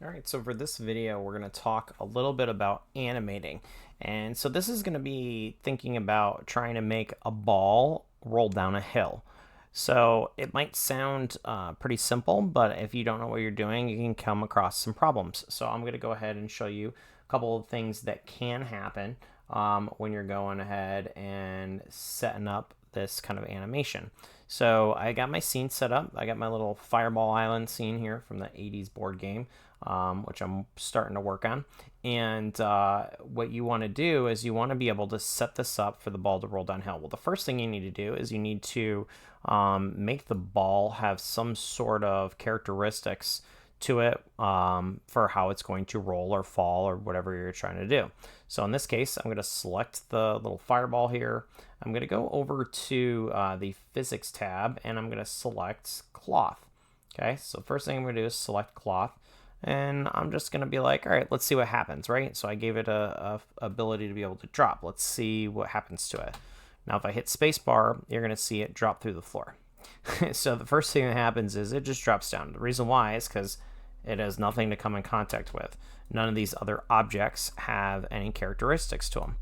All right, so for this video, we're going to talk a little bit about animating. And so this is going to be thinking about trying to make a ball roll down a hill. So it might sound pretty simple, but if you don't know what you're doing, you can come across some problems. So I'm going to go ahead and show you a couple of things that can happen when you're going ahead and setting up this kind of animation. So I got my scene set up. I got my little Fireball Island scene here from the 80s board game, which I'm starting to work on. And what you want to do is you want to be able to set this up for the ball to roll downhill. Well, the first thing you need to do is you need to make the ball have some sort of characteristics to it for how it's going to roll or fall or whatever you're trying to do. So in this case, I'm going to select the little fireball here. I'm going to go over to the physics tab and I'm going to select cloth. Okay, so first thing I'm going to do is select cloth. And I'm just going to be like, all right, let's see what happens, right? So I gave it a ability to be able to drop. Let's see what happens to it. Now, if I hit spacebar, you're going to see it drop through the floor. So the first thing that happens is it just drops down. The reason why is because it has nothing to come in contact with. None of these other objects have any characteristics to them.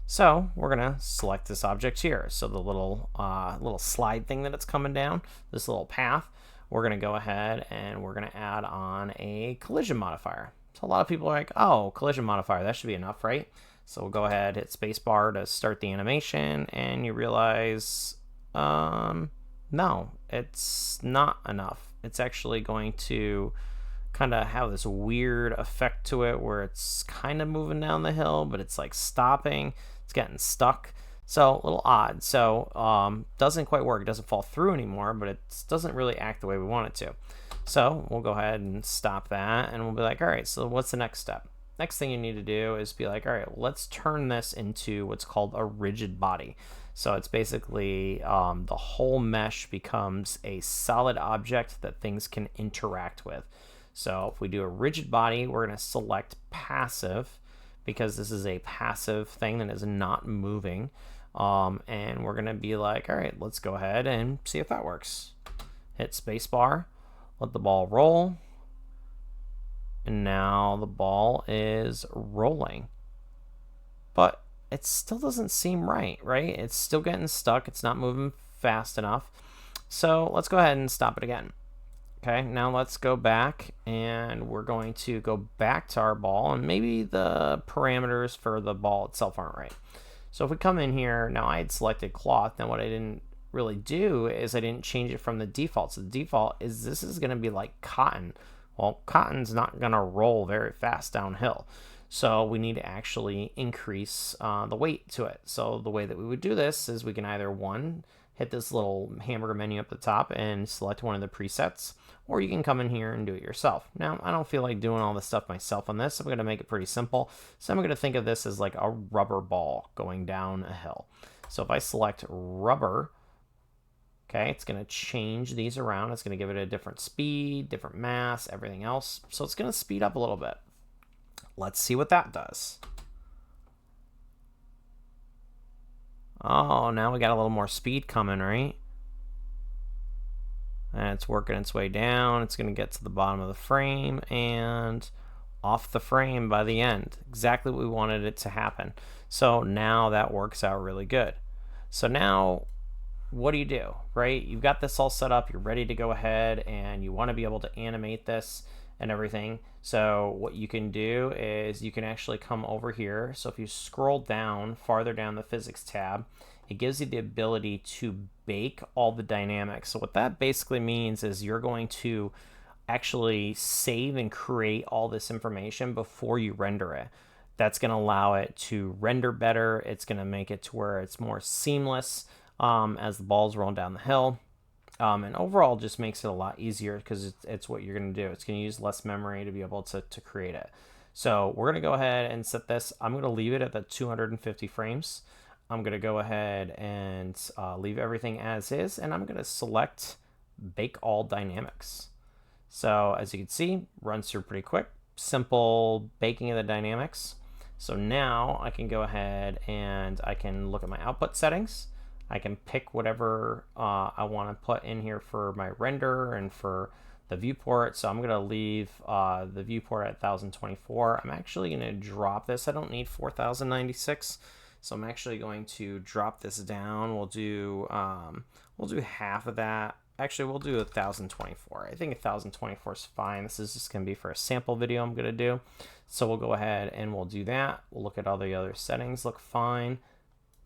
So we're going to select this object here. So the little slide thing that it's coming down, this little path, we're going to go ahead and we're going to add on a collision modifier. So a lot of people are like, oh, collision modifier, that should be enough, right? So we'll go ahead, hit spacebar to start the animation, and you realize, no, it's not enough. It's actually going to kind of have this weird effect to it where it's kind of moving down the hill, but it's like stopping. It's getting stuck. So a little odd. So doesn't quite work. It doesn't fall through anymore, but it doesn't really act the way we want it to. So we'll go ahead and stop that, and we'll be like, all right, so what's the next step? Next thing you need to do is be like, all right, let's turn this into what's called a rigid body. So it's basically the whole mesh becomes a solid object that things can interact with. So if we do a rigid body, we're going to select passive because this is a passive thing that is not moving. And we're going to be like, all right, let's go ahead and see if that works. Hit spacebar, let the ball roll. And now the ball is rolling. But it still doesn't seem right? It's still getting stuck. It's not moving fast enough. So let's go ahead and stop it again. Okay, now let's go back and we're going to go back to our ball, and maybe the parameters for the ball itself aren't right. So if we come in here, now I had selected cloth. Now what I didn't really do is I didn't change it from the default. So the default is this is going to be like cotton. Well, cotton's not going to roll very fast downhill. So we need to actually increase the weight to it. So the way that we would do this is we can either hit this little hamburger menu up the top and select one of the presets, or you can come in here and do it yourself. Now, I don't feel like doing all this stuff myself on this. I'm going to make it pretty simple. So I'm going to think of this as like a rubber ball going down a hill. So if I select rubber, okay, it's going to change these around. It's going to give it a different speed, different mass, everything else. So it's going to speed up a little bit. Let's see what that does. Oh, now we got a little more speed coming, right? And it's working its way down. It's going to get to the bottom of the frame and off the frame by the end. Exactly what we wanted it to happen. So now that works out really good. So now what do? Right? You've got this all set up. You're ready to go ahead and you want to be able to animate this and everything. So what you can do is you can actually come over here. So if you scroll down farther down the physics tab, it gives you the ability to bake all the dynamics. So what that basically means is you're going to actually save and create all this information before you render it. That's going to allow it to render better. It's going to make it to where it's more seamless as the ball's rolling down the hill. And overall just makes it a lot easier because it's what you're going to do. It's going to use less memory to be able to create it. So we're going to go ahead and set this. I'm going to leave it at the 250 frames. I'm going to go ahead and leave everything as is, and I'm going to select Bake All Dynamics. So as you can see, runs through pretty quick. Simple baking of the dynamics. So now I can go ahead and I can look at my output settings. I can pick whatever I want to put in here for my render and for the viewport. So I'm going to leave the viewport at 1024. I'm actually going to drop this. I don't need 4096. So I'm actually going to drop this down. We'll do half of that. Actually, we'll do 1024. I think 1024 is fine. This is just going to be for a sample video I'm going to do. So we'll go ahead and we'll do that. We'll look at all the other settings, look fine.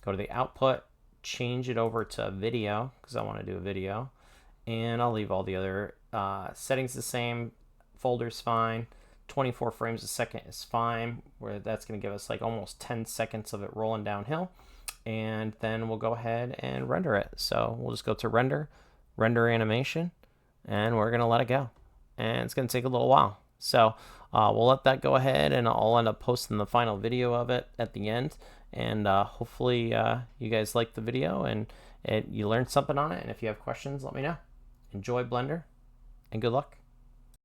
Go to the output, change it over to video because I want to do a video. And I'll leave all the other settings the same. Folder's fine. 24 frames a second is fine, where that's going to give us like almost 10 seconds of it rolling downhill. And then we'll go ahead and render it. So we'll just go to render animation, and we're going to let it go. And it's going to take a little while. So we'll let that go ahead, and I'll end up posting the final video of it at the end. And hopefully you guys liked the video and you learned something on it. And if you have questions, let me know. Enjoy Blender, and good luck.